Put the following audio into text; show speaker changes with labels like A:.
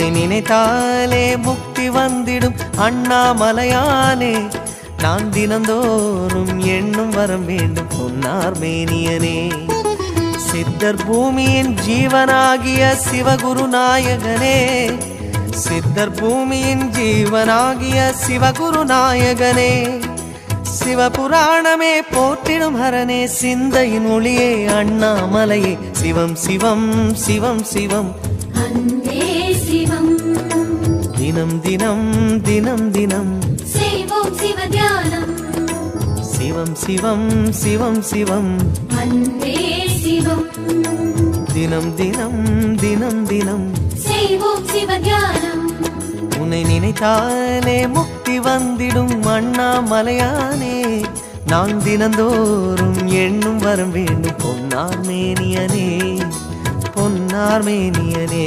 A: உன்னை நினைத்தாலே முக்தி வந்திடும் அண்ணாமலையானே. நான் தினந்தோறும் எண்ணும் வரம் வேண்டும் பொன்னார் மேனியனே. சித்தர் பூமியின் ஜீவனாகிய சிவகுரு நாயகனே. சித்தர் பூமியின் ஜீவனாகிய சிவகுரு நாயகனே. சிவபுராணமே போற்றிடும் ஹரனே. சிந்தையின் ஒளியே அண்ணாமலையே. சிவம் சிவம் சிவம் சிவம்
B: அன்பே சிவம்.
A: தினம் தினம் தினம் தினம்
B: செய்வோம் சிவ தியானம்.
A: சிவம் சிவம் சிவம் சிவம்
B: அன்பே சிவம்.
A: தினம் தினம் தினம் தினம்
B: செய்வோம் சிவ தியானம்.
A: உன்னை நினைத்தாலே முக்தி வந்திடும் அண்ணாமலையானே. நான் தினந்தோறும் எண்ணும் வரம் வேண்டும் பொன்னார் மேனியனே. பொன்னார் மேனியனே.